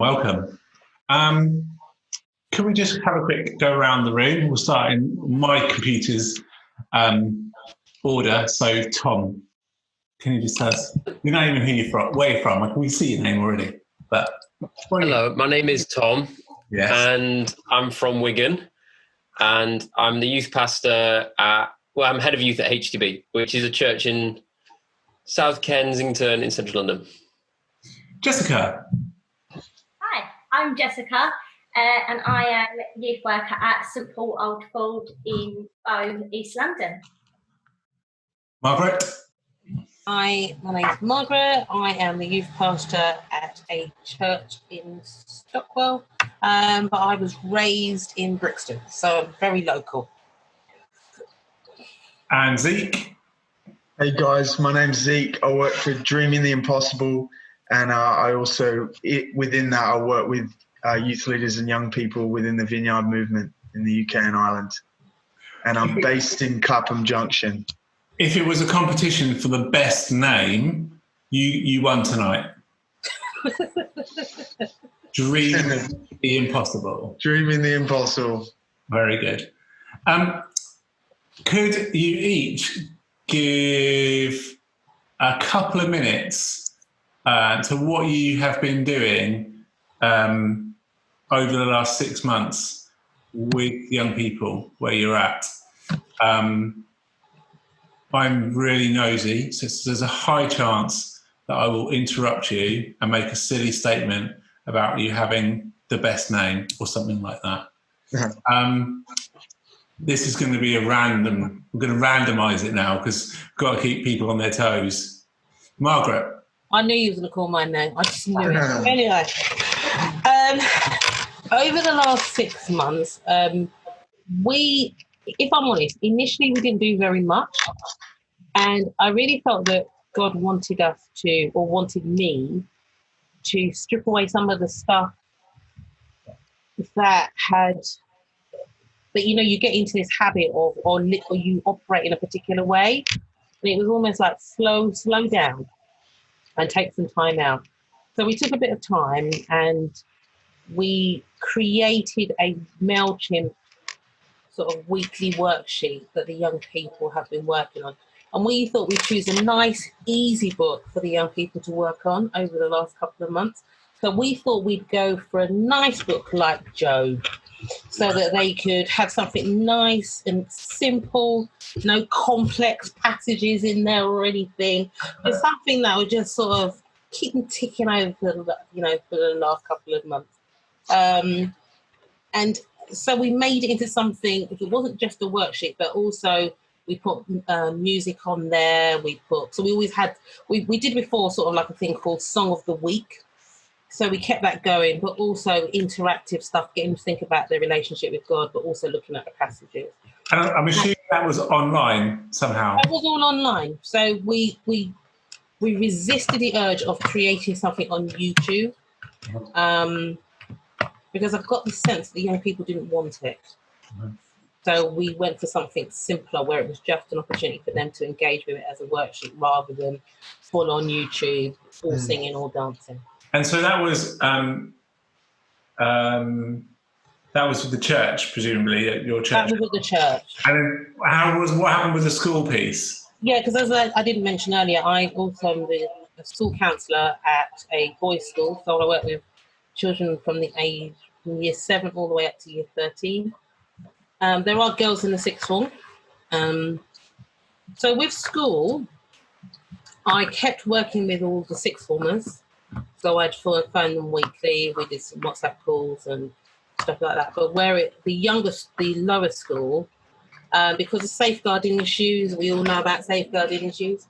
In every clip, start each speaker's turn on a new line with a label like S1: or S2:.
S1: Welcome. Can we just have a quick go around the room? We'll start in my computer's order. So, Tom, can you just tell us your name and who you're from, where you're from? We see your name already. But
S2: hello, my name is Tom,
S1: yes,
S2: and I'm from Wigan, and I'm the youth pastor I'm head of youth at HTB, which is a church in South Kensington in central London.
S1: Jessica.
S3: Hi, I'm Jessica, and I am youth worker at St Paul Old Ford in Bow, East London.
S1: Margaret.
S4: Hi, my name's Margaret. I am the youth pastor at a church in Stockwell, but I was raised in Brixton, so I'm very local.
S1: And Zeke.
S5: Hey guys, my name's Zeke. I work for Dreaming the Impossible, and I also, within that, I work with youth leaders and young people within the Vineyard movement in the UK and Ireland. And I'm based in Clapham Junction.
S1: If it was a competition for the best name, you won tonight. Dreaming the Impossible.
S5: Dreaming the Impossible.
S1: Very good. Could you each give a couple of minutes to what you have been doing over the last 6 months with young people where you're at? I'm really nosy, so there's a high chance that I will interrupt you and make a silly statement about you having the best name or something like that. This is going to be we're going to randomise it now because we've got to keep people on their toes. Margaret.
S4: I knew you were going to call my name. I just knew it. Anyway, over the last 6 months, if I'm honest, initially we didn't do very much. And I really felt that God wanted me to strip away some of the stuff that you get into this habit of, or you operate in a particular way. And it was almost like slow down and take some time out. So we took a bit of time and we created a MailChimp sort of weekly worksheet that the young people have been working on. And we thought we'd choose a nice, easy book for the young people to work on over the last couple of months. So we thought we'd go for a nice book like Job, so that they could have something nice and simple, no complex passages in there or anything. It's something that would just sort of keep them ticking over, for the last couple of months. And so we made it into something. It wasn't just a worksheet, but also we put music on there. We did before sort of like a thing called Song of the Week. So we kept that going, but also interactive stuff, getting them to think about their relationship with God, but also looking at the passages.
S1: And I'm assuming that was online somehow.
S4: That was all online. So we resisted the urge of creating something on YouTube, because I've got the sense that the young people didn't want it. Mm-hmm. So we went for something simpler where it was just an opportunity for them to engage with it as a worksheet rather than full on YouTube, all singing, all dancing.
S1: And so that was with the church, presumably, at your church.
S4: That was at the church.
S1: And then what happened with the school piece? Yeah,
S4: because as I didn't mention earlier, I also am a school counsellor at a boys' school. So I work with children from year 7 all the way up to year 13. There are girls in the sixth form. So with school, I kept working with all the sixth formers. So I'd phone them weekly. We did some WhatsApp calls and stuff like that. But the lower school, because of safeguarding issues, we all know about safeguarding issues,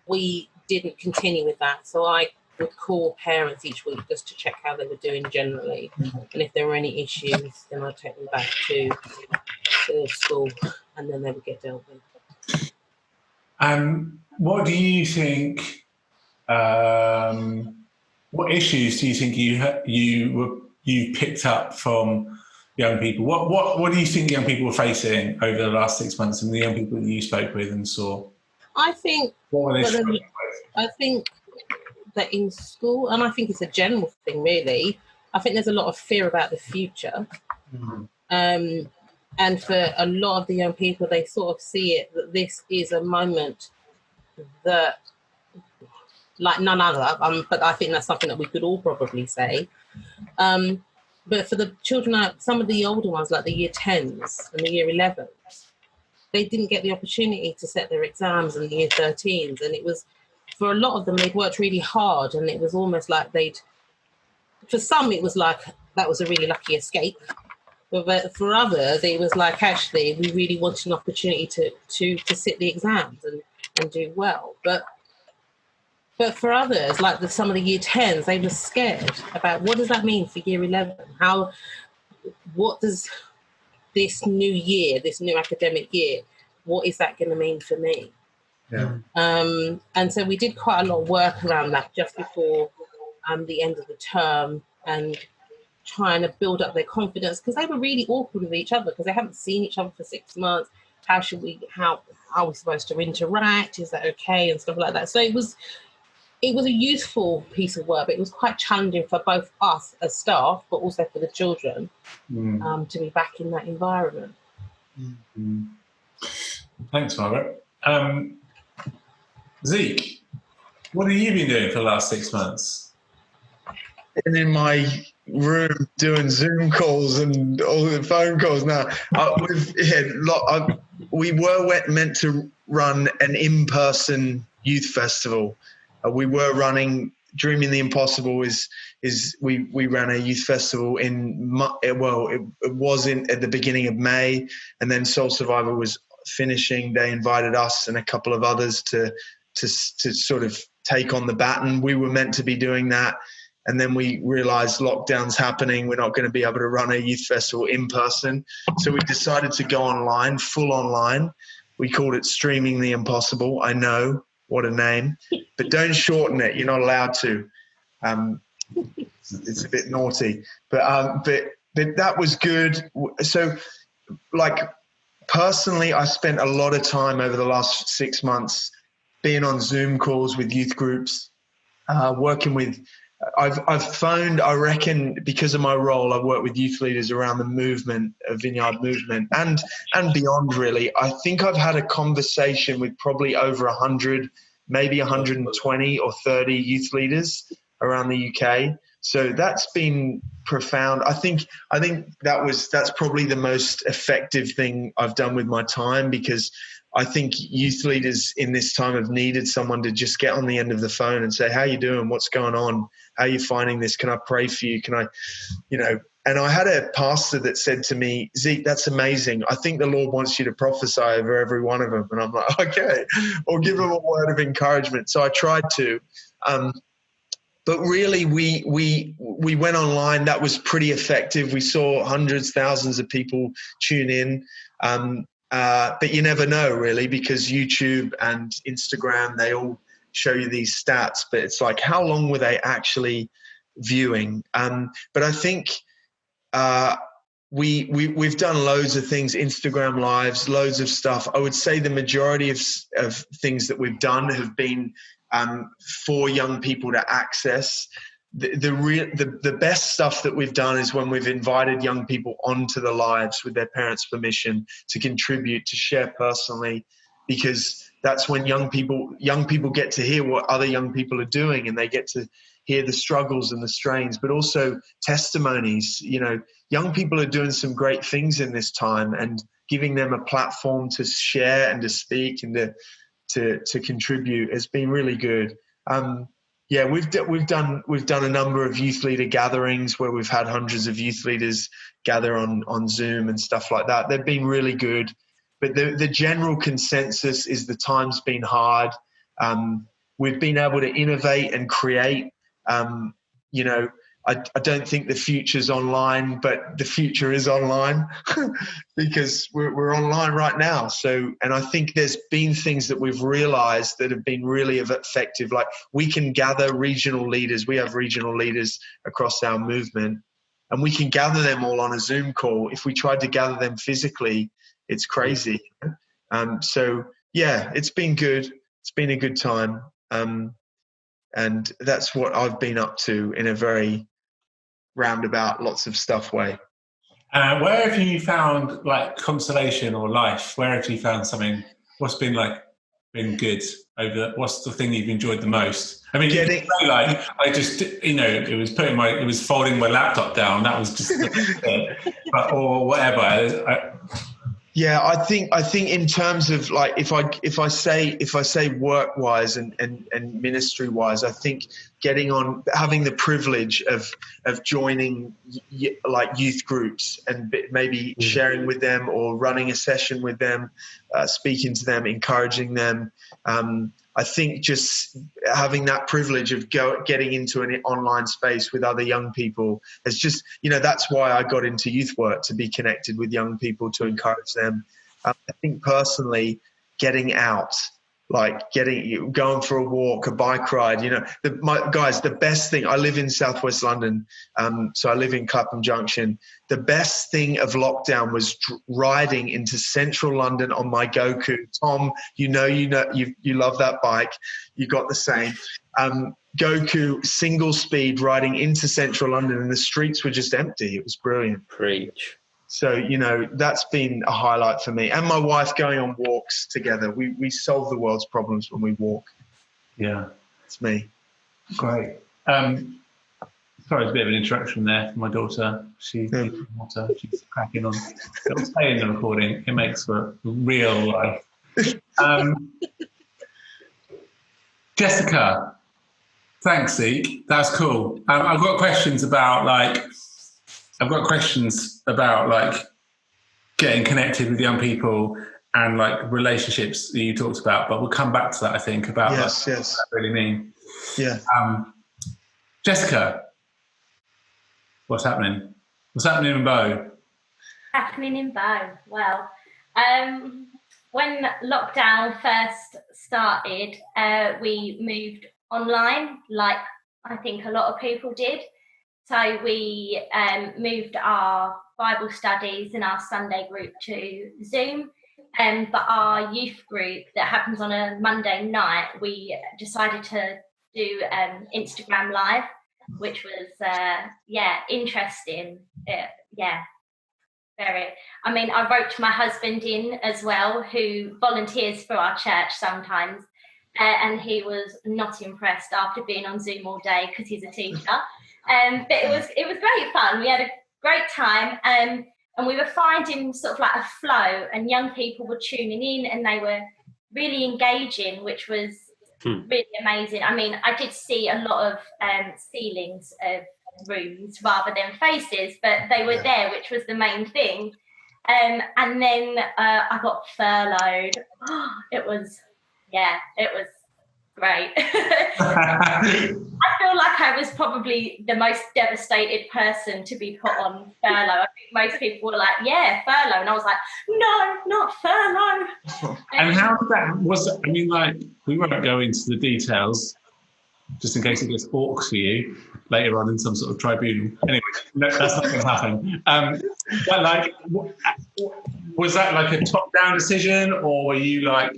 S4: we didn't continue with that. So I would call parents each week just to check how they were doing generally. Mm-hmm. And if there were any issues, then I'd take them back to the school and then they would get dealt with.
S1: What do you think... what issues do you think you picked up from young people? What do you think young people were facing over the last 6 months, and the young people that you spoke with and saw?
S4: I think that in school, and I think it's a general thing really, I think there's a lot of fear about the future. And for a lot of the young people, they sort of see it that this is a moment that, like none other, but I think that's something that we could all probably say. But for the children, some of the older ones, like the year 10s and the year 11s, they didn't get the opportunity to set their exams in the year 13s. And it was, for a lot of them, they'd worked really hard, and it was almost like for some, it was like that was a really lucky escape. But for others, it was like, actually, we really wanted an opportunity to sit the exams and do well. But for others, like some of the year 10s, they were scared about what does that mean for year 11? What does this new year, this new academic year, what is that going to mean for me?
S5: Yeah.
S4: And so we did quite a lot of work around that just before the end of the term, and trying to build up their confidence, because they were really awkward with each other because they haven't seen each other for 6 months. How are we supposed to interact? Is that okay? And stuff like that. So it was a useful piece of work, but it was quite challenging for both us as staff, but also for the children to be back in that environment.
S1: Thanks, Margaret. Zeke, what have you been doing for the last 6 months?
S5: And in my room doing Zoom calls and all the phone calls. Now, we were meant to run an in-person youth festival. We were running Dreaming the Impossible. We ran a youth festival it was at the beginning of May, and then Soul Survivor was finishing. They invited us and a couple of others to sort of take on the baton. We were meant to be doing that. And then we realized lockdown's happening. We're not going to be able to run a youth festival in person. So we decided to go online, full online. We called it Streaming the Impossible. I know, what a name. But don't shorten it. You're not allowed to. It's a bit naughty. But that was good. So, like, personally, I spent a lot of time over the last 6 months being on Zoom calls with youth groups, working with I've phoned, I reckon, because of my role, I've worked with youth leaders around the movement, Vineyard movement, and beyond, really. I think I've had a conversation with probably over 100, maybe 120 or 30 youth leaders around the UK. So that's been profound. I think that's probably the most effective thing I've done with my time, because I think youth leaders in this time have needed someone to just get on the end of the phone and say, how you doing? What's going on? How are you finding this? Can I pray for you? Can I, and I had a pastor that said to me, Zeke, that's amazing. I think the Lord wants you to prophesy over every one of them. And I'm like, okay, or give them a word of encouragement. So I tried to, but really we went online. That was pretty effective. We saw hundreds, thousands of people tune in. But you never know, really, because YouTube and Instagram, they all show you these stats, but it's like, how long were they actually viewing? But I think we've done loads of things, Instagram lives, loads of stuff. I would say the majority of things that we've done have been for young people to access. The best stuff that we've done is when we've invited young people onto the lives with their parents' permission to contribute, to share personally, because that's when young people get to hear what other young people are doing, and they get to hear the struggles and the strains, but also testimonies. Young people are doing some great things in this time, and giving them a platform to share and to speak and to contribute has been really good. Yeah, we've done a number of youth leader gatherings where we've had hundreds of youth leaders gather on Zoom and stuff like that. They've been really good, but the general consensus is the time's been hard. We've been able to innovate and create. I don't think the future's online, but the future is online because we're online right now. So, and I think there's been things that we've realized that have been really effective. Like, we can gather regional leaders. We have regional leaders across our movement, and we can gather them all on a Zoom call. If we tried to gather them physically, it's crazy. So yeah, it's been good. It's been a good time. And that's what I've been up to in a very roundabout, lots of stuff way.
S1: Where have you found like consolation or life? Where have you found something? What's been good over? What's the thing you've enjoyed the most? I mean, you can say, like, I just, it was folding my laptop down. That was just, or whatever.
S5: Yeah, I think in terms of like if I say work wise and ministry wise, I think having the privilege of joining like youth groups and maybe sharing with them or running a session with them, speaking to them, encouraging them. I think just having that privilege of getting into an online space with other young people is just, that's why I got into youth work, to be connected with young people, to encourage them. I think personally, getting out, like going for a walk, a bike ride, the best thing, I live in southwest London, so I live in Clapham Junction. The best thing of lockdown was riding into central London on my Goku. Tom, you love that bike. You got the same. Goku single speed riding into central London, and the streets were just empty. It was brilliant.
S2: Preach.
S5: So, that's been a highlight for me. And my wife going on walks together. We solve the world's problems when we walk.
S1: Yeah.
S5: It's me.
S1: Great. Sorry, it's a bit of an interruption there for my daughter. She's cracking on. It'll stay in the recording. It makes for real life. Jessica, thanks, Zeke. That's cool. I've got questions about getting connected with young people and like relationships that you talked about, but we'll come back to that, I think, about what that really mean.
S5: Yeah.
S1: Jessica, what's happening? What's happening in Bow?
S3: Well, when lockdown first started, we moved online, like I think a lot of people did. So we moved our Bible studies and our Sunday group to Zoom, but our youth group that happens on a Monday night, we decided to do Instagram Live, which was, interesting. Very. I mean, I wrote my husband in as well, who volunteers for our church sometimes, and he was not impressed after being on Zoom all day because he's a teacher. But it was great fun. We had a great time, and we were finding sort of like a flow, and young people were tuning in, and they were really engaging, which was really amazing. I mean, I did see a lot of ceilings of rooms rather than faces, but they were there, which was the main thing. And then I got furloughed. It was great. I feel like I was probably the most devastated person to be put on furlough. I think most people were like, yeah, furlough. And I was like, no, not furlough.
S1: And how that I mean, like, we won't go into the details, just in case it gets awkward for you later on in some sort of tribunal. Anyway, no, that's not going to happen. But like, was that like a top-down decision, or were you like,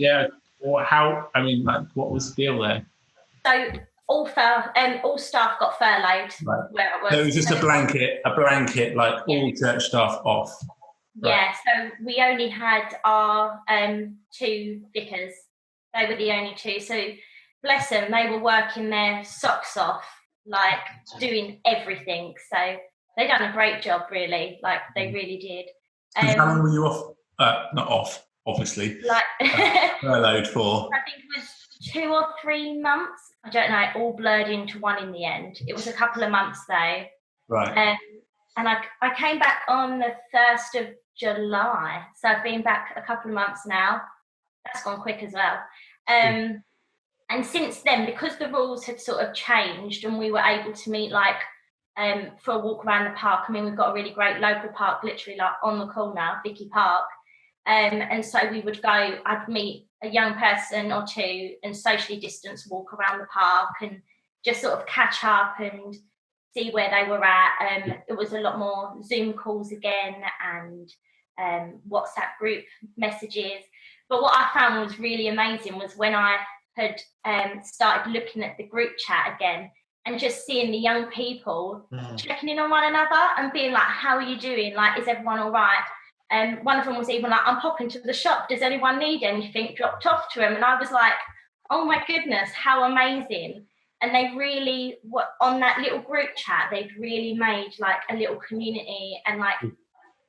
S1: or how? I mean, like, what was the deal there?
S3: So all staff got furloughed.
S1: Right.
S3: Where it was.
S1: So it was just a blanket, like all church staff off. Right.
S3: Yeah. So we only had our 2 vicars. They were the only 2. So bless them, they were working their socks off, like doing everything. So they done a great job, really. Like they really did.
S1: How long were you off? Not off, obviously.
S3: Like
S1: furloughed for.
S3: I think it was 2 or 3 months. I don't know. It all blurred into one in the end. It was a couple of months though.
S1: Right.
S3: And I came back on the 1st of July. So I've been back a couple of months now. That's gone quick as well. And since then, because the rules had sort of changed and we were able to meet like for a walk around the park. I mean, we've got a really great local park, literally like on the corner, Vicky Park. And so we would go, I'd meet a young person or 2 and socially distance walk around the park and just sort of catch up and see where they were at. It was a lot more Zoom calls again and WhatsApp group messages. But what I found was really amazing was when I had started looking at the group chat again and just seeing the young people checking in on one another and being like, how are you doing? Like, is everyone all right? And one of them was even like, I'm popping to the shop. Does anyone need anything dropped off to him? And I was like, oh my goodness, how amazing. And they really, on that little group chat, they've really made like a little community, and like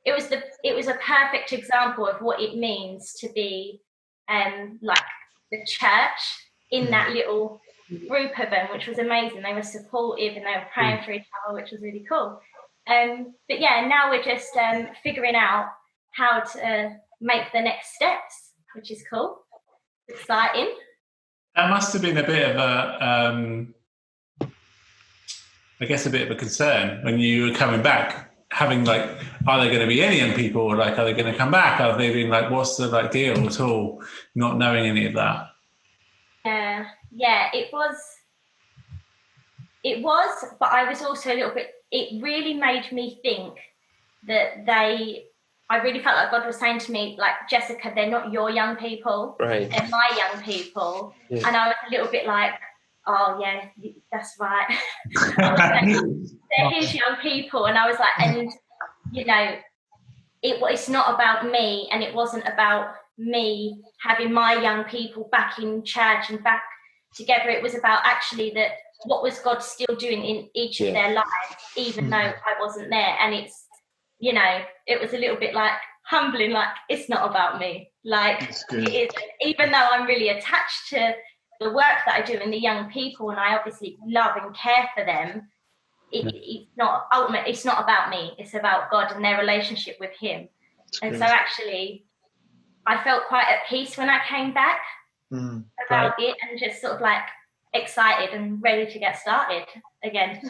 S3: it was a perfect example of what it means to be like the church in that little group of them, which was amazing. They were supportive and they were praying for each other, which was really cool. But yeah, now we're just figuring out how to make the next steps, which is cool. Exciting.
S1: That must have been a bit of I guess a bit of a concern when you were coming back, having like, are there going to be any young people, or like, are they going to come back? Are they being like, what's the like deal at all? Not knowing any of that.
S3: Yeah, it was, but I was also a little bit, it really made me think that I really felt like God was saying to me, like, Jessica, they're not your young people,
S2: Right.
S3: they're my young people.
S2: Yeah.
S3: And I was a little bit like, oh yeah, that's right. I was like, they're his young people. And I was like, and you know, it's not about me, and it wasn't about me having my young people back in church and back together. It was about actually that what was God still doing in each of their lives, even though I wasn't there. And it's, you know, it was a little bit like humbling, like, it's not about me. Like, it is, even though I'm really attached to the work that I do and the young people, and I obviously love and care for them, it's not about me. It's about God and their relationship with him. And so actually, I felt quite at peace when I came back about it, and just sort of like excited and ready to get started again.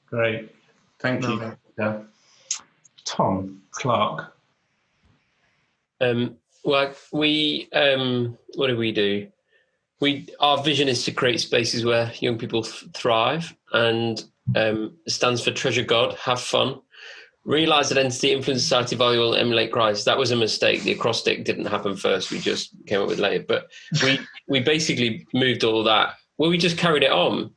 S1: Great. Thank you. Yeah. Tom Clark.
S2: Well, we what do we do? Our vision is to create spaces where young people thrive, and it stands for treasure God, have fun, realize identity, influence society, value, emulate Christ. That was a mistake. The acrostic didn't happen first. We just came up with it later. But we basically moved all that. Well, we just carried it on.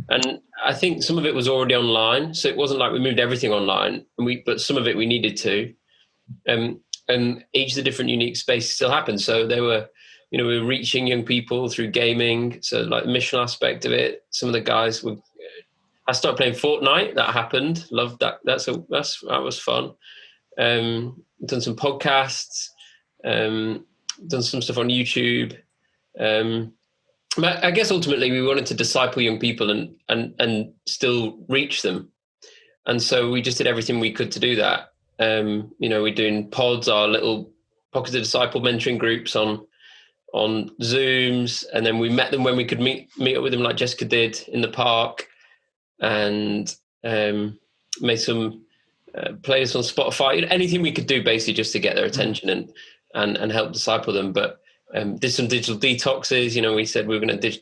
S2: And I think some of it was already online. So it wasn't like we moved everything online, but some of it we needed to. And each of the different unique spaces still happened. So they were, we were reaching young people through gaming. So like the mission aspect of it, some of the guys were, I started playing Fortnite. That happened. Loved that. That was fun. Done some podcasts, done some stuff on YouTube. I guess ultimately we wanted to disciple young people and still reach them. And so we just did everything we could to do that. We're doing pods, our little Pockets of Disciple mentoring groups on Zooms. And then we met them when we could meet up with them, like Jessica did in the park, and made some playlists on Spotify, anything we could do basically just to get their attention and help disciple them. But did some digital detoxes. We said we're going to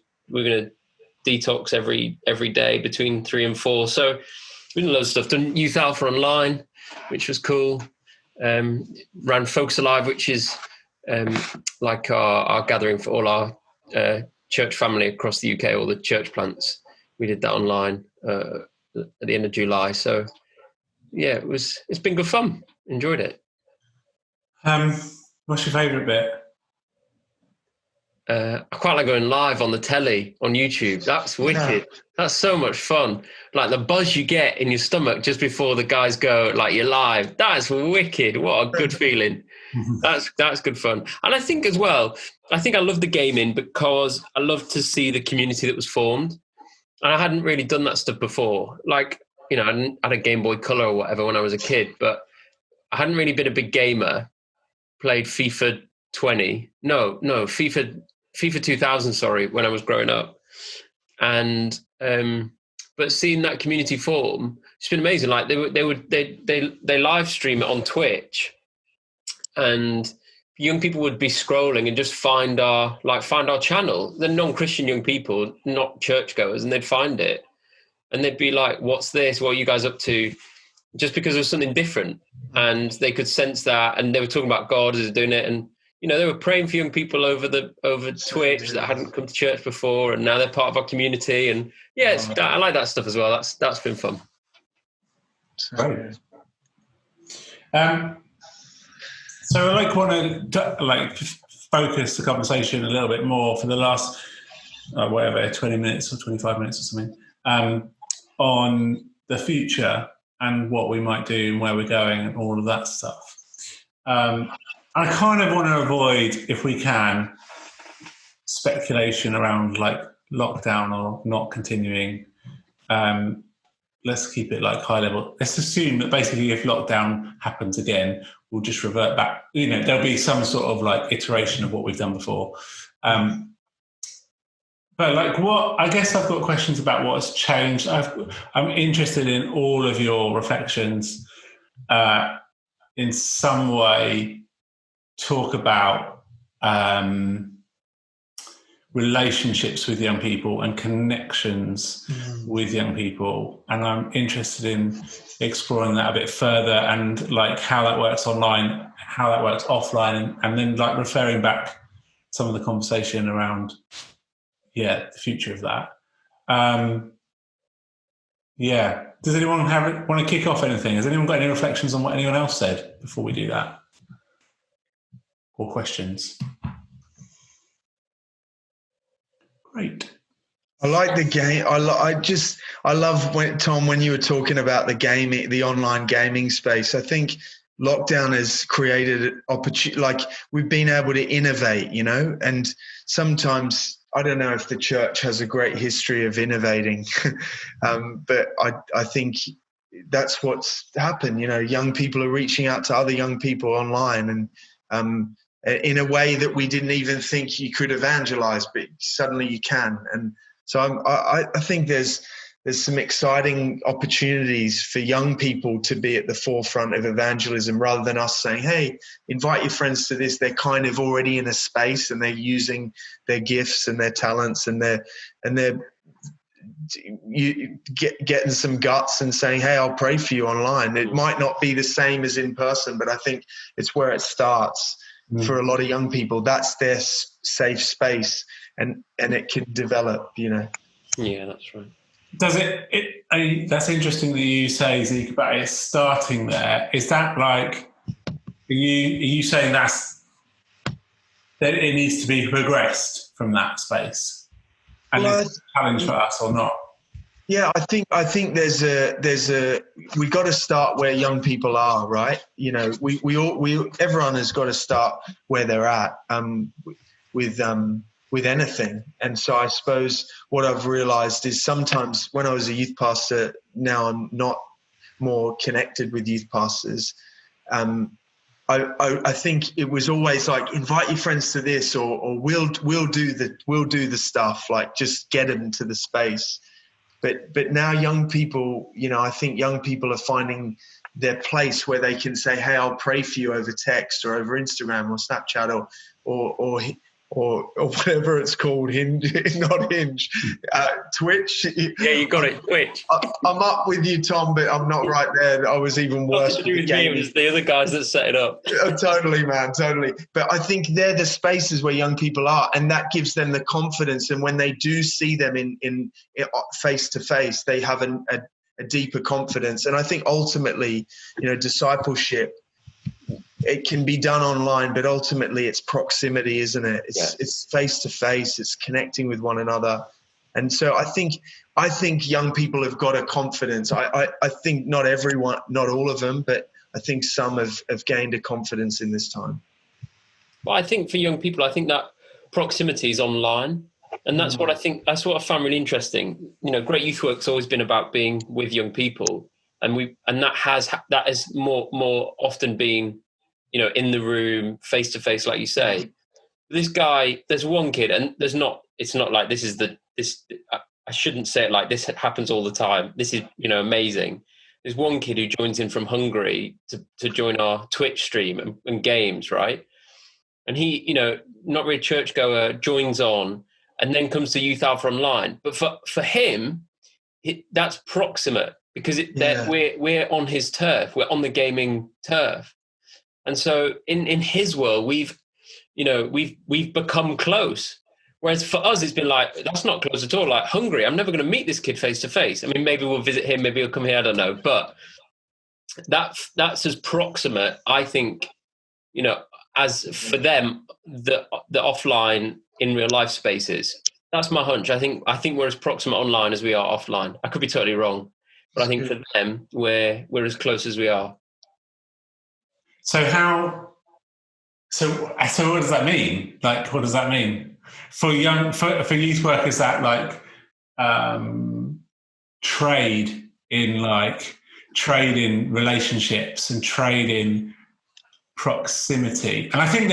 S2: detox every day between 3 and 4. So we did loads of stuff. Done Youth Alpha online, which was cool. Ran Focus Alive, which is like our gathering for all our church family across the UK, all the church plants. We did that online at the end of July. So yeah, it's been good fun. Enjoyed it.
S1: What's your favourite bit?
S2: I quite like going live on the telly on YouTube. That's wicked. That's so much fun. Like the buzz you get in your stomach just before the guys go, like, you're live. That's wicked. What a good feeling. That's good fun. And I think as well, I love the gaming because I love to see the community that was formed. And I hadn't really done that stuff before. Like, I had a Game Boy Color or whatever when I was a kid, but I hadn't really been a big gamer. Played FIFA 2000, when I was growing up. And but seeing that community form, it's been amazing. Like they live stream it on Twitch, and young people would be scrolling and just find our channel. The non-Christian young people, not churchgoers, and they'd find it, and they'd be like, "What's this? What are you guys up to?" Just because there's something different, and they could sense that, and they were talking about God as they're doing it, and they were praying for young people over Twitch that hadn't come to church before, and now they're part of our community. And I like that stuff as well. That's been fun.
S1: Great. So I want to focus the conversation a little bit more for the last 20 minutes or 25 minutes or something on the future and what we might do and where we're going and all of that stuff. I kind of want to avoid, if we can, speculation around lockdown or not continuing. Let's keep it high level. Let's assume that basically if lockdown happens again, we'll just revert back. There'll be some sort of iteration of what we've done before. But I guess I've got questions about what has changed. I'm interested in all of your reflections in some way. Talk about relationships with young people and connections with young people, and I'm interested in exploring that a bit further and how that works online, how that works offline, and then referring back some of the conversation around the future of that. Does anyone want to kick off anything? Has anyone got any reflections on what anyone else said before we do that, or questions? Great.
S5: I like the game. I love when you were talking about the online gaming space. I think lockdown has created opportunity. We've been able to innovate, and sometimes I don't know if the church has a great history of innovating, but I think that's what's happened. Young people are reaching out to other young people online, and in a way that we didn't even think you could evangelize, but suddenly you can. And so I think there's some exciting opportunities for young people to be at the forefront of evangelism, rather than us saying, hey, invite your friends to this. They're kind of already in a space and they're using their gifts and their talents and they're getting some guts and saying, hey, I'll pray for you online. It might not be the same as in person, but I think it's where it starts. For a lot of young people, that's their safe space, and it can develop, Yeah,
S2: that's right.
S1: Does that's interesting that you say, Zeke, about it starting there. Is that are you saying that it needs to be progressed from that space? And is it a challenge for us or not?
S5: Yeah, I think there's we got to start where young people are, right? Everyone has got to start where they're at with anything. And so I suppose what I've realized is sometimes when I was a youth pastor, now I'm not more connected with youth pastors. I think it was always invite your friends to this, or we'll do the stuff, just get them to the space. But now young people, I think young people are finding their place where they can say, hey, I'll pray for you over text or over Instagram or Snapchat or whatever it's called, not Hinge, Twitch.
S2: Yeah, you got it, Twitch.
S5: I'm up with you, Tom, but I'm not right there. I was even worse.
S2: Nothing to do with me, it was the other guys that set it up.
S5: Totally, man, totally. But I think they're the spaces where young people are, and that gives them the confidence. And when they do see them in face to face, they have a deeper confidence. And I think ultimately, discipleship, it can be done online, but ultimately it's proximity, isn't it? It's face to face, it's connecting with one another. And so I think young people have got a confidence. I think not everyone, not all of them, but I think some have gained a confidence in this time.
S2: Well, I think for young people, I think that proximity is online. And that's what I found really interesting. Great Youth Work's always been about being with young people. And that has more often been, in the room, face to face, like you say. This guy, there's one kid, and it's not like I shouldn't say it like this happens all the time. This is, amazing. There's one kid who joins in from Hungary to join our Twitch stream and games, right? And he, not really churchgoer, joins on and then comes to Youth Alpha Online. But for him, that's proximate because we're on his turf. We're on the gaming turf. And so in his world, we've become close. Whereas for us, it's been like, that's not close at all. Like Hungary, I'm never going to meet this kid face to face. I mean, maybe we'll visit him, maybe he'll come here, I don't know. But that's as proximate, I think, as for them, the offline in real life spaces. That's my hunch. I think we're as proximate online as we are offline. I could be totally wrong, but I think for them, we're as close as we are.
S1: So what does that mean? Like, what does that mean for youth workers that like trade in relationships and trade in proximity? And I think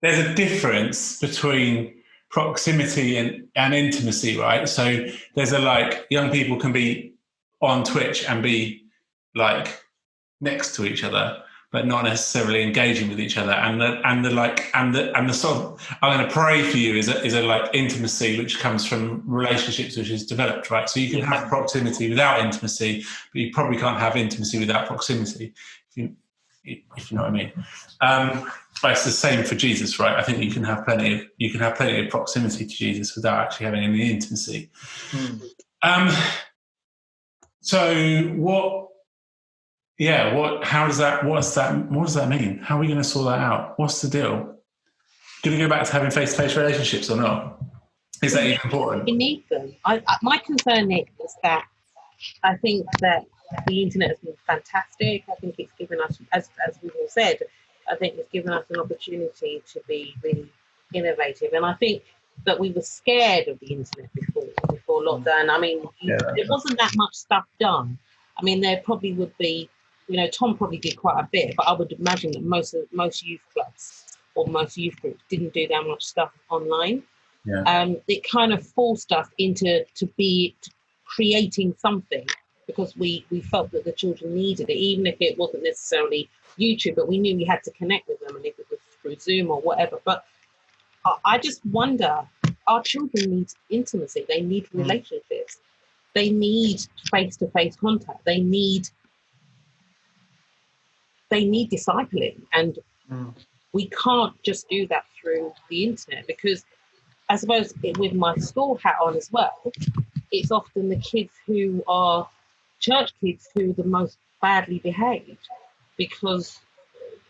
S1: there's a difference between proximity and intimacy, right? So there's young people can be on Twitch and be like next to each other, but not necessarily engaging with each other. And the sort of, I'm going to pray for you is a like intimacy which comes from relationships which is developed, right? So you can have proximity without intimacy, but you probably can't have intimacy without proximity, if you know what I mean. But it's the same for Jesus, right? I think you can have plenty of proximity to Jesus without actually having any intimacy. So what does that mean? How are we going to sort that out? What's the deal? Going to go back to having face-to-face relationships or not? Is that even important?
S4: We need them. My concern is that I think that the internet has been fantastic. I think it's given us, as we've all said, I think it's given us an opportunity to be really innovative. And I think that we were scared of the internet before lockdown. I mean, there wasn't that much stuff done. I mean, there probably would be, Tom probably did quite a bit, but I would imagine that most youth clubs or most youth groups didn't do that much stuff online. Yeah. It kind of forced us into creating something because we felt that the children needed it, even if it wasn't necessarily YouTube, but we knew we had to connect with them, and if it was through Zoom or whatever. But I just wonder, our children need intimacy. They need relationships. They need face-to-face contact. They need discipling, and we can't just do that through the internet, because I suppose with my school hat on as well, it's often the kids who are church kids who are the most badly behaved, because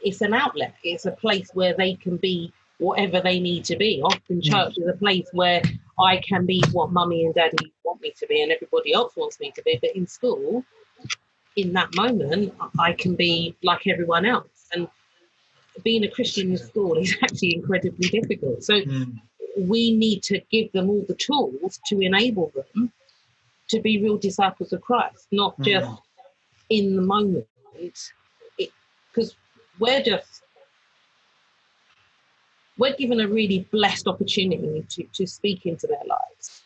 S4: it's an outlet. It's a place where they can be whatever they need to be. Often church is a place where I can be what mummy and daddy want me to be and everybody else wants me to be. But in school, in that moment, I can be like everyone else. And being a Christian in school is actually incredibly difficult. So we need to give them all the tools to enable them to be real disciples of Christ, not just in the moment. Because we're given a really blessed opportunity to speak into their lives.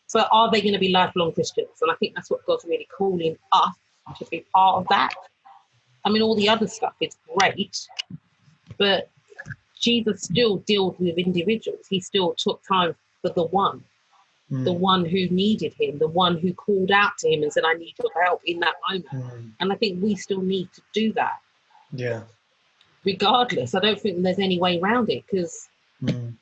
S4: So are they going to be lifelong Christians? And I think that's what God's really calling us to be part of that. I mean, all the other stuff is great, but Jesus still dealt with individuals. He still took time for the one who needed him, the one who called out to him and said, I need your help in that moment. And I think we still need to do that.
S5: Yeah.
S4: Regardless, I don't think there's any way around it, because I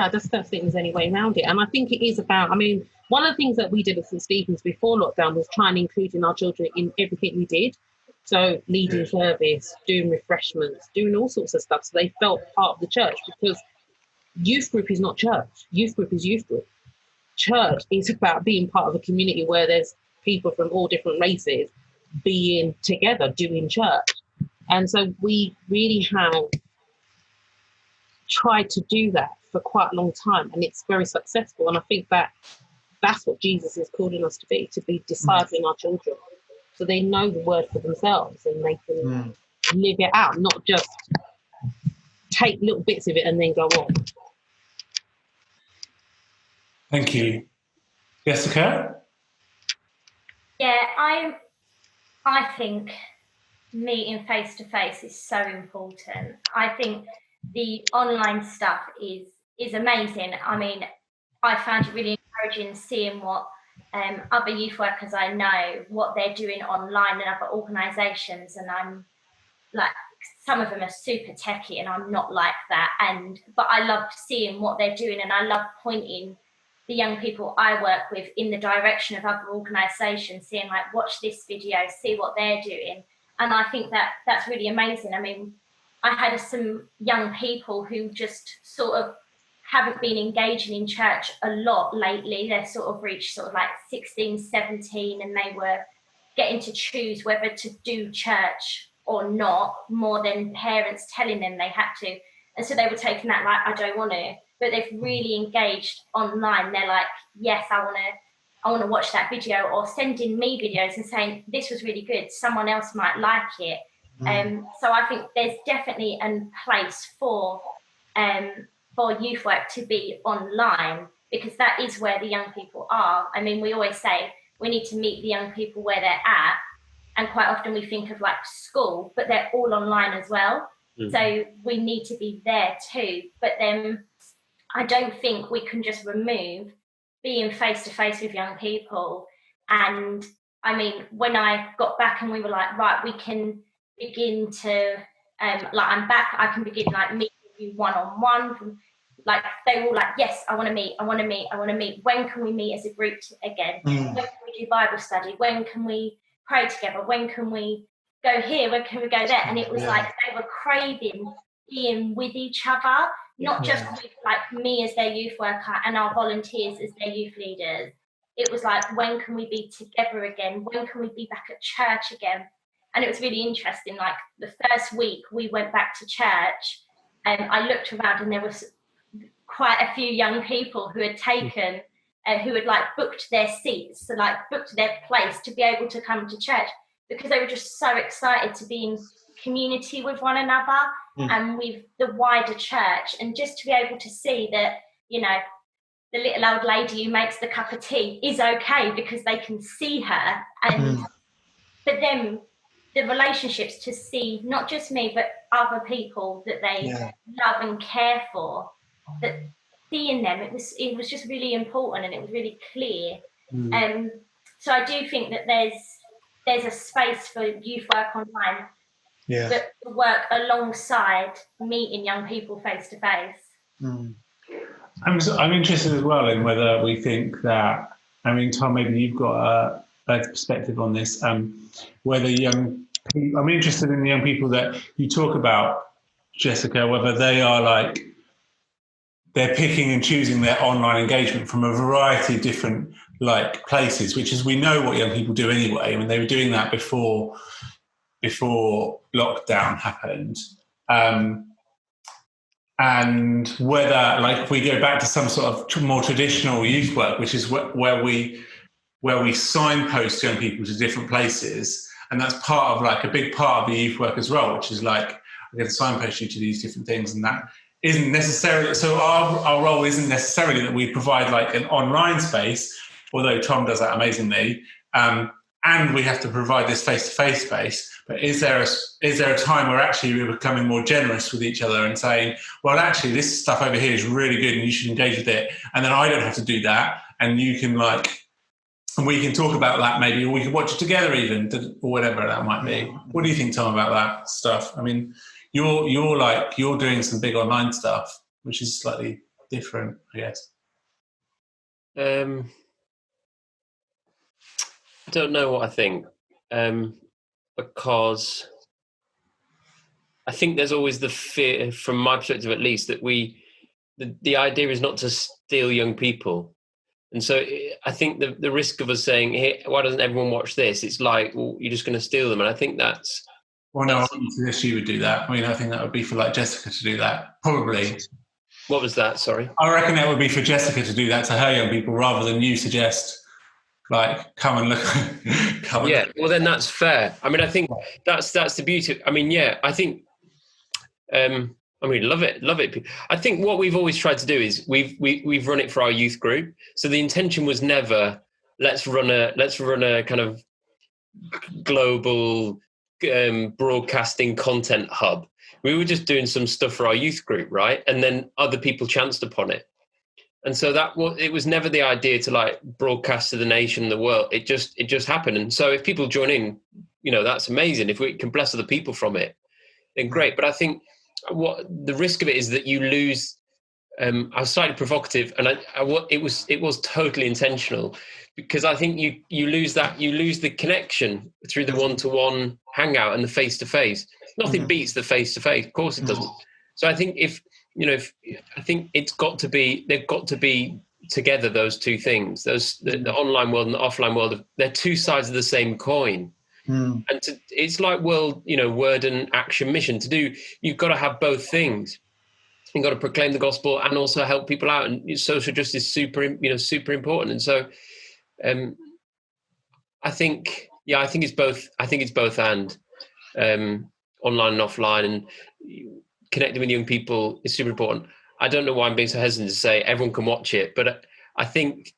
S4: just don't think there's any way around it. And I think it is about, I mean, one of the things that we did at St. Stephen's before lockdown was try and include our children in everything we did. So leading service, doing refreshments, doing all sorts of stuff. So they felt part of the church, because youth group is not church. Youth group is youth group. Church is about being part of a community where there's people from all different races being together, doing church. And so we really have tried to do that for quite a long time, and it's very successful. And I think that that's what Jesus is calling us to be discipling our children, so they know the word for themselves and they can live it out, not just take little bits of it and then go on.
S1: Thank you. Jessica?
S3: Yeah, I think meeting face to face is so important. I think the online stuff is amazing. I mean, I found it really encouraging seeing what other youth workers I know, what they're doing online and other organisations, and I'm like some of them are super techie, and I'm not like that. But I love seeing what they're doing, and I love pointing the young people I work with in the direction of other organisations, seeing like, watch this video, see what they're doing. And I think that that's really amazing. I mean, I had some young people who just sort of haven't been engaging in church a lot lately. They're sort of reached sort of like 16, 17, and they were getting to choose whether to do church or not, more than parents telling them they had to. And so they were taking that like, I don't want to. But they've really engaged online. They're like, yes, I want to watch that video, or sending me videos and saying, this was really good, someone else might like it. So I think there's definitely a place for youth work to be online, because that is where the young people are. I mean, we always say we need to meet the young people where they're at, and quite often we think of like school, but they're all online as well. So we need to be there too. But then I don't think we can just remove being face to face with young people. And I mean, when I got back and we were like, right, we can begin to like, I'm back, I can begin like meeting you one-on-one. Like they were all like, yes, I want to meet. When can we meet as a group again? When can we do Bible study? When can we pray together? When can we go here? When can we go there? And it was like they were craving being with each other, not just with like me as their youth worker and our volunteers as their youth leaders. It was like, when can we be together again? When can we be back at church again? And it was really interesting. Like the first week we went back to church, and I looked around and there was quite a few young people who had taken who had like booked their seats, so like booked their place to be able to come to church, because they were just so excited to be in community with one another and with the wider church, and just to be able to see that, you know, the little old lady who makes the cup of tea is okay because they can see her. And for them, the relationships, to see not just me but other people that they love and care for, that seeing them, it was just really important, and it was really clear. So I do think that there's a space for youth work online, but to work alongside meeting young people face to face.
S1: I'm interested as well in whether we think that, I mean, Tom, maybe you've got a perspective on this, whether young people, I'm interested in the young people that you talk about, Jessica, whether they are like, they're picking and choosing their online engagement from a variety of different like places, which is, we know what young people do anyway. I mean, they were doing that before lockdown happened. And whether, like, we go back to some sort of more traditional youth work, which is where we signpost young people to different places, and that's part of like a big part of the youth work as well, which is like, we're going to signpost you to these different things, and that isn't necessarily, so our role isn't necessarily that we provide like an online space, although Tom does that amazingly, and we have to provide this face-to-face space. But is there a time where actually we're becoming more generous with each other and saying, well, actually this stuff over here is really good and you should engage with it, and then I don't have to do that, and you can like, and we can talk about that maybe, or we can watch it together even, or whatever that might be. What do you think, Tom, about that stuff? I mean, you're doing some big online stuff, which is slightly different, I guess.
S2: I don't know what I think, because I think there's always the fear, from my perspective at least, that the idea is not to steal young people. And so I think the risk of us saying, hey, why doesn't everyone watch this? It's like, well, you're just going to steal them. And I think that's...
S1: Well, no, I wouldn't suggest you would do that. I mean, I think that would be for like Jessica to do that, probably.
S2: What was that? Sorry.
S1: I reckon that would be for Jessica to do that to her young people, rather than you suggest, like, come and look.
S2: Well, then that's fair. I mean, I think that's the beauty. I mean, I think, love it. I think what we've always tried to do is we've run it for our youth group. So the intention was never let's run a kind of global broadcasting content hub. We were just doing some stuff for our youth group, right? And then other people chanced upon it. And so it was never the idea to like broadcast to the nation, the world. It just happened. And so if people join in, you know, that's amazing. If we can bless other people from it, then great. But I think what the risk of it is that you lose. I was slightly provocative, and it was totally intentional, because I think you lose the connection through the one-to-one hangout and the face-to-face. Nothing beats the face-to-face, of course it doesn't. So I think they've got to be together, those two things, the online world and the offline world. They're two sides of the same coin. And it's like word and action mission. You've got to have both things. You've got to proclaim the gospel and also help people out, and social justice is super important. And so, I think it's both. I think it's both, and online and offline, and connecting with young people is super important. I don't know why I'm being so hesitant to say everyone can watch it, but I think,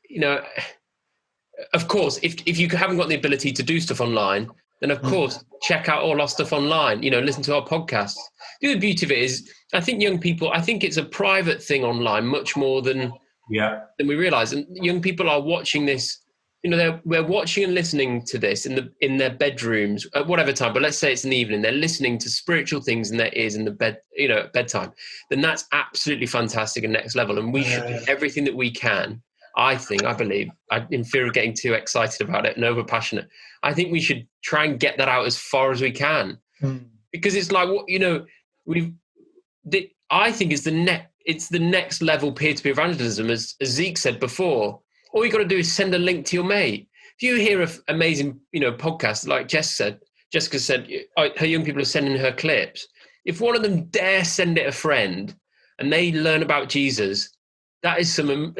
S2: of course, if you haven't got the ability to do stuff online, then of course check out all our stuff online. Listen to our podcasts. The other beauty of it is, I think young people, I think it's a private thing online much more than we realise. And young people are watching this. We're watching and listening to this in their bedrooms at whatever time. But let's say it's in the evening. They're listening to spiritual things in their ears in the bed, at bedtime. Then that's absolutely fantastic and next level. And we should do everything that we can. I believe, in fear of getting too excited about it and over passionate, I think we should try and get that out as far as we can, because it's like I think it's the next level peer-to-peer evangelism, as Zeke said before. All you got to do is send a link to your mate. If you hear an amazing, podcast, like Jessica said, her young people are sending her clips. If one of them dare send it a friend and they learn about Jesus, that is some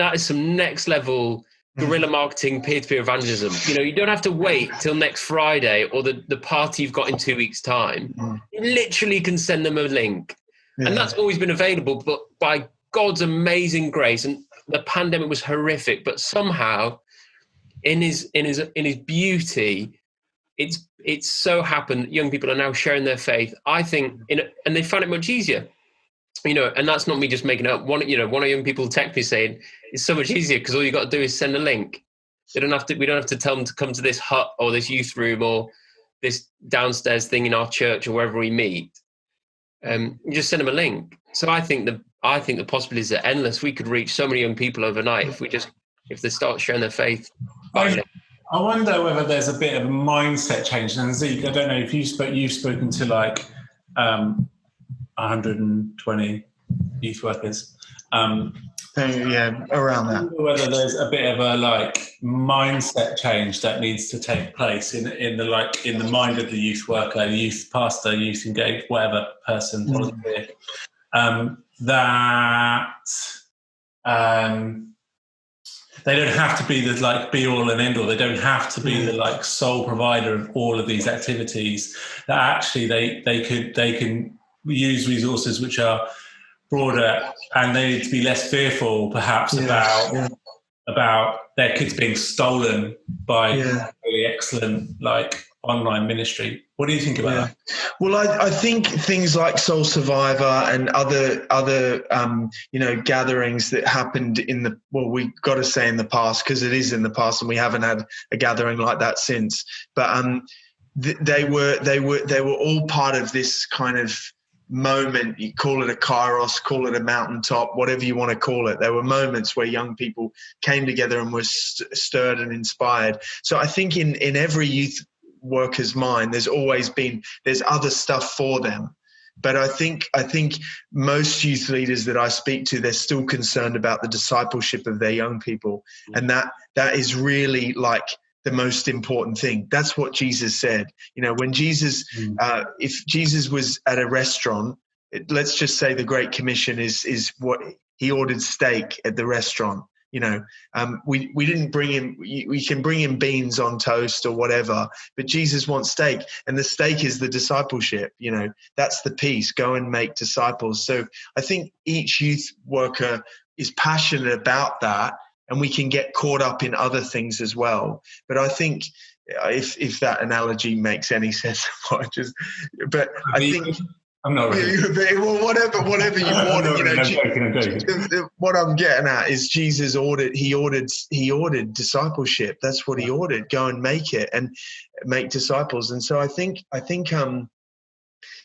S2: next level guerrilla marketing, peer-to-peer evangelism. You don't have to wait till next Friday or the party you've got in 2 weeks' time. You literally can send them a link. And that's always been available, but by God's amazing grace, and the pandemic was horrific, but somehow in his beauty, it's so happened that young people are now sharing their faith, I think, and they found it much easier. And that's not me just making it up. One of young people text me saying it's so much easier because all you got to do is send a link. We don't have to tell them to come to this hut or this youth room or this downstairs thing in our church or wherever we meet. You just send them a link. So I think the possibilities are endless. We could reach so many young people overnight if they start sharing their faith.
S1: I wonder whether there's a bit of a mindset change. And Zeke, I don't know if you've spoken to like 120 youth workers.
S5: Around that.
S1: I wonder whether there's a bit of a like mindset change that needs to take place in the mind of the youth worker, youth pastor, youth engaged, whatever person, volunteer, that they don't have to be the like be all and end all. They don't have to be the like sole provider of all of these activities. That actually they can use resources which are broader, and they need to be less fearful, perhaps, about their kids being stolen by really excellent like online ministry. What do you think about that?
S5: Well, I think things like Soul Survivor and other gatherings that happened we got to say in the past, because it is in the past and we haven't had a gathering like that since. But they were all part of this kind of moment. You call it a kairos, call it a mountaintop, whatever you want to call it. There were moments where young people came together and were stirred and inspired. So I think in every youth worker's mind, there's other stuff for them. But I think most youth leaders that I speak to, they're still concerned about the discipleship of their young people. And that is really like the most important thing. That's what Jesus said. When Jesus, if Jesus was at a restaurant, let's just say the Great Commission is what he ordered: steak at the restaurant. We didn't bring him. We can bring him beans on toast or whatever, but Jesus wants steak, and the steak is the discipleship. That's the piece. Go and make disciples. So I think each youth worker is passionate about that. And we can get caught up in other things as well. But I think if that analogy makes any sense, I think
S1: I'm not really.
S5: Well, whatever you want.
S1: I'm joking.
S5: What I'm getting at is Jesus ordered discipleship. That's what he ordered. Go and make it and make disciples. And so I think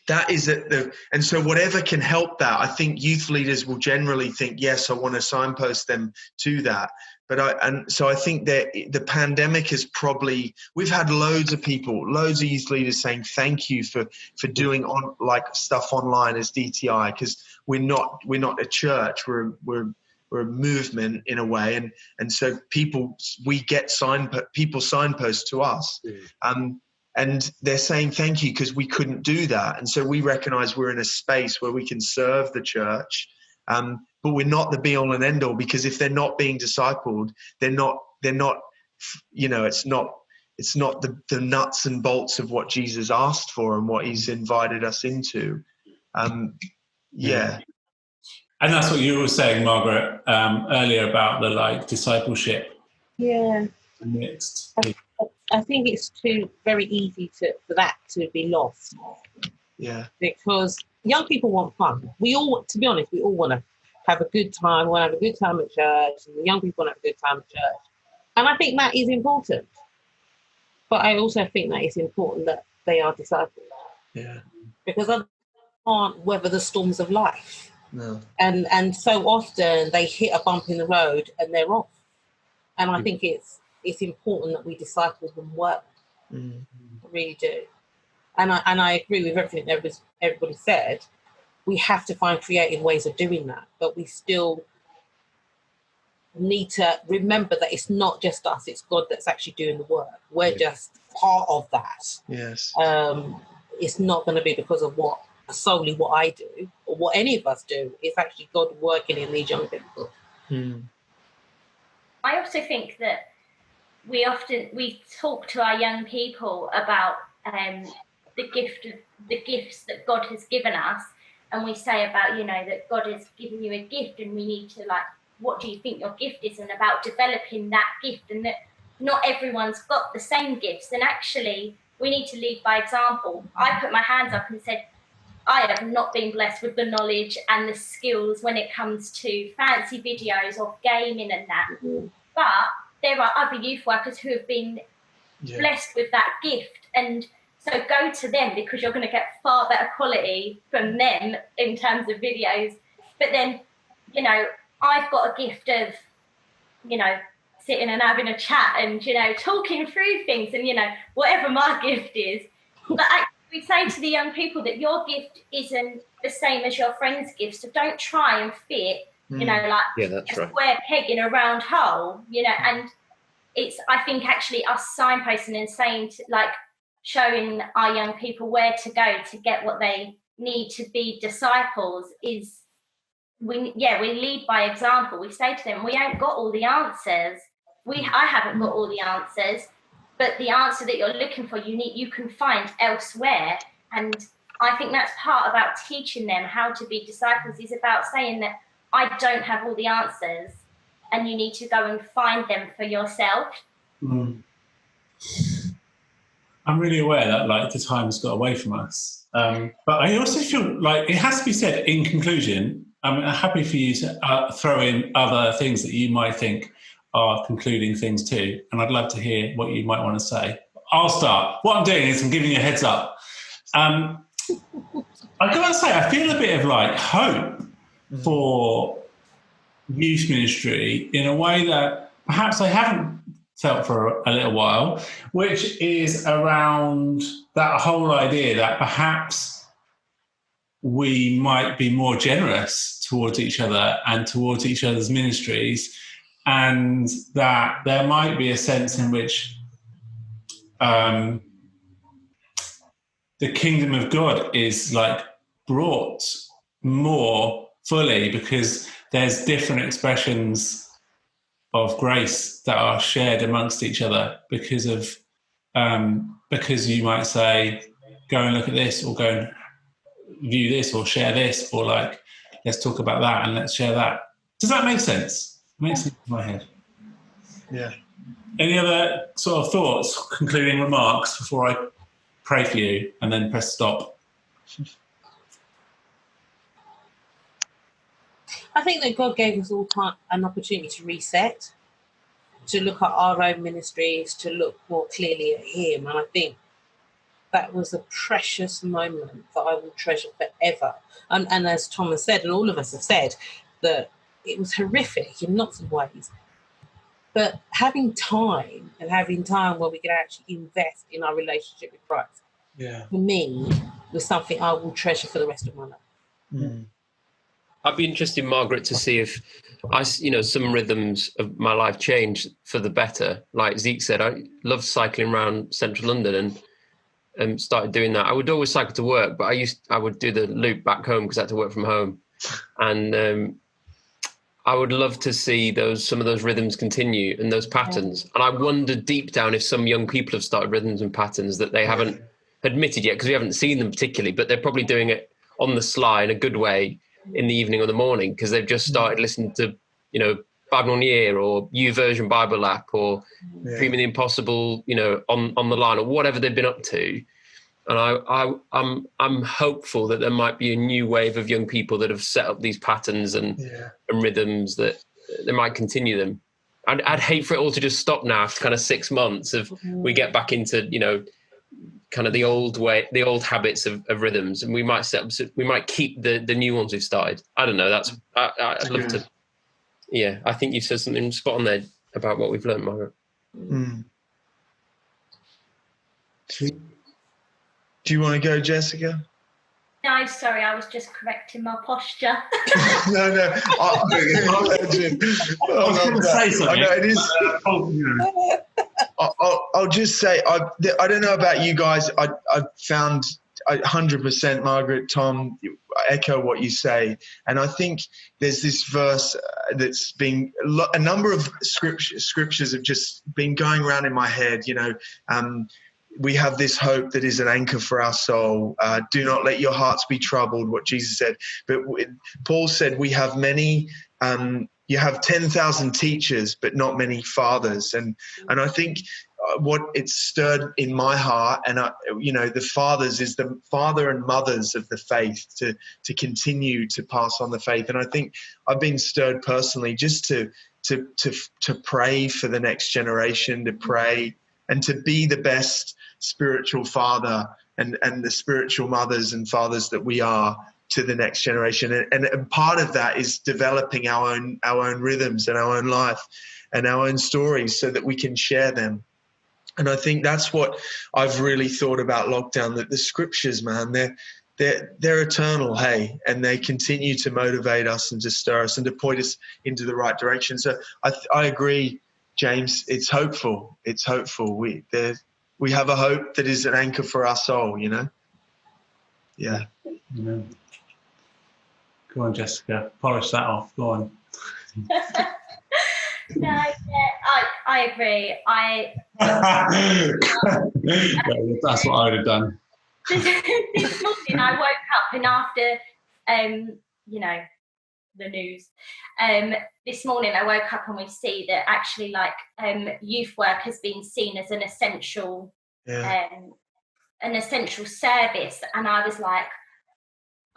S5: That is and so whatever can help that, I think youth leaders will generally think, yes, I want to signpost them to that. But I think that the pandemic is we've had loads of youth leaders saying thank you for doing stuff online as DTI, because we're not a church, we're a movement in a way, and so we get people signpost to us. And they're saying thank you because we couldn't do that. And so we recognize we're in a space where we can serve the church, but we're not the be all and end all, because if they're not being discipled, they're not, it's not the nuts and bolts of what Jesus asked for and what he's invited us into. Yeah.
S1: And that's what you were saying, Margaret, earlier about the discipleship.
S4: Yeah.
S1: Mixed.
S4: I think it's very easy for that to be lost.
S5: Yeah.
S4: Because young people want fun. To be honest, we all want to have a good time. We want to have a good time at church. And the young people want to have a good time at church. And I think that is important. But I also think that it's important that they are disciples.
S5: Yeah.
S4: Because others can't weather the storms of life.
S5: No.
S4: And so often they hit a bump in the road and they're off. And I think it's important that we disciple them well. I really do. And I agree with everything everybody said. We have to find creative ways of doing that, but we still need to remember that it's not just us, it's God that's actually doing the work. We're just part of that.
S5: Yes.
S4: It's not going to be because of solely what I do or what any of us do. It's actually God working in these young people.
S3: I also think that we talk to our young people about the gifts that God has given us, and we say about that God has given you a gift, and we need to what do you think your gift is, and about developing that gift, and that not everyone's got the same gifts, and actually we need to lead by example. I put my hands up and said, I have not been blessed with the knowledge and the skills when it comes to fancy videos or gaming and that. But there are other youth workers who have been blessed with that gift. And so go to them, because you're going to get far better quality from them in terms of videos. But then, I've got a gift of, sitting and having a chat and, talking through things and, whatever my gift is. But we say to the young people that your gift isn't the same as your friend's gift. So don't try and fit, a square peg in a round hole, and it's, I think, actually us signposting and saying, showing our young people where to go to get what they need to be disciples is, we lead by example. We say to them, we ain't got all the answers. I haven't got all the answers, but the answer that you're looking for, you can find elsewhere. And I think that's part about teaching them how to be disciples, is about saying that I don't have all the answers, and you need to go and find them for yourself.
S1: I'm really aware that the time's got away from us, but I also feel like it has to be said in conclusion. I'm happy for you to throw in other things that you might think are concluding things too, and I'd love to hear what you might want to say. I'll start. What I'm doing is I'm giving you a heads up. I gotta say, I feel a bit of hope for youth ministry in a way that perhaps I haven't felt for a little while, which is around that whole idea that perhaps we might be more generous towards each other and towards each other's ministries, and that there might be a sense in which the kingdom of God is brought more fully because there's different expressions of grace that are shared amongst each other because you might say, go and look at this, or go and view this, or share this, or let's talk about that and let's share that. Does that make sense? It makes sense in my head.
S5: Yeah.
S1: Any other sort of thoughts, concluding remarks before I pray for you and then press stop?
S4: I think that God gave us all an opportunity to reset, to look at our own ministries, to look more clearly at Him. And I think that was a precious moment that I will treasure forever. And as Tom has said, and all of us have said, that it was horrific in lots of ways. But having time where we can actually invest in our relationship with Christ, for me, was something I will treasure for the rest of my life.
S5: Mm.
S2: I'd be interested, Margaret, to see if some rhythms of my life changed for the better. Like Zeke said, I loved cycling around central London and started doing that. I would always cycle to work, but I would do the loop back home because I had to work from home. And I would love to see some of those rhythms continue and those patterns. And I wonder deep down if some young people have started rhythms and patterns that they haven't admitted yet, because we haven't seen them particularly, but they're probably doing it on the sly in a good way in the evening or the morning, because they've just started listening to, Bible on the Ear or YouVersion Bible app or Dreaming the Impossible, on the line, or whatever they've been up to. And I'm hopeful that there might be a new wave of young people that have set up these patterns and rhythms that they might continue them. I'd hate for it all to just stop now after kind of 6 months of we get back into, kind of the old habits of rhythms, and we might keep the new ones we've started. I don't know. I'd love to. Yeah, I think you said something spot on there about what we've learned, Margaret.
S5: Mm. Do you want to go, Jessica?
S3: No, sorry, I was just correcting my posture.
S5: No. I was going to say something. I'll just say, I don't know about you guys. I found 100%, Margaret, Tom, echo what you say. And I think there's this verse that's been, a number of scriptures have just been going around in my head, we have this hope that is an anchor for our soul. Do not let your hearts be troubled, what Jesus said. But Paul said we have many, you have 10,000 teachers, but not many fathers. And I think what it's stirred in my heart, and the fathers is the father and mothers of the faith to continue to pass on the faith. And I think I've been stirred personally just to pray for the next generation, to pray and to be the best spiritual father and the spiritual mothers and fathers that we are to the next generation. And part of that is developing our own rhythms and our own life and our own stories so that we can share them. And I think that's what I've really thought about lockdown, that the scriptures, man, they're eternal, hey, and they continue to motivate us and to stir us and to point us into the right direction. So I agree, James, it's hopeful. It's hopeful. We have a hope that is an anchor for our soul, Yeah.
S1: Amen. Go on, Jessica. Polish that off. Go on.
S3: No, I agree.
S1: That's what I would have done.
S3: This morning I woke up, and after, the news, this morning I woke up and we see that actually youth work has been seen as an essential service. And I was like,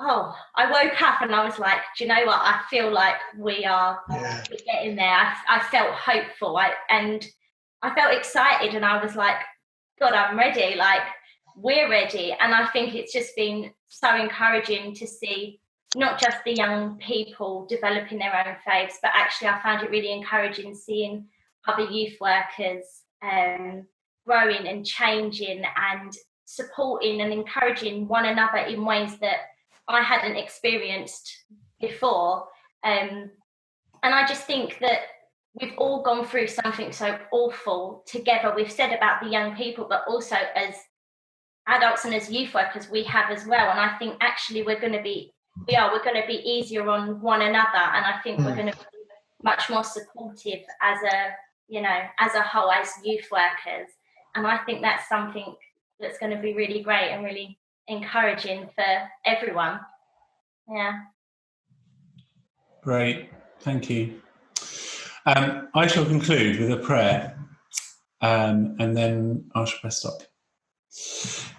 S3: I woke up and I was like, do you know what? I feel like we're getting there. I felt hopeful and I felt excited, and I was like, God, I'm ready. Like, we're ready. And I think it's just been so encouraging to see not just the young people developing their own faiths, but actually I found it really encouraging seeing other youth workers growing and changing and supporting and encouraging one another in ways that I hadn't experienced before. And I just think that we've all gone through something so awful together. We've said about the young people, but also as adults and as youth workers, we have as well. And I think actually we're going to be easier on one another. And I think we're going to be much more supportive as a whole, as youth workers. And I think that's something that's going to be really great and really encouraging for everyone. Yeah.
S1: Great. Thank you. I shall conclude with a prayer, and then I shall press stop.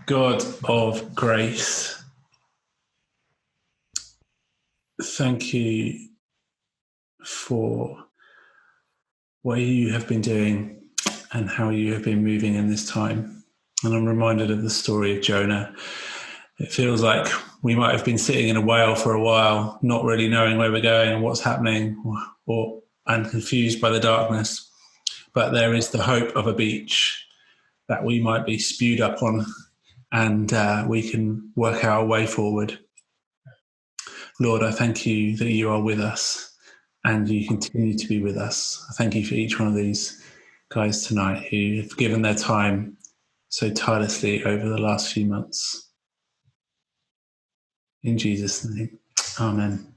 S1: God of grace, thank you for what you have been doing and how you have been moving in this time. And I'm reminded of the story of Jonah. It feels like we might have been sitting in a whale for a while, not really knowing where we're going and what's happening, and confused by the darkness. But there is the hope of a beach that we might be spewed up on, and we can work our way forward. Lord, I thank you that you are with us and you continue to be with us. I thank you for each one of these guys tonight who have given their time so tirelessly over the last few months. In Jesus' name, amen.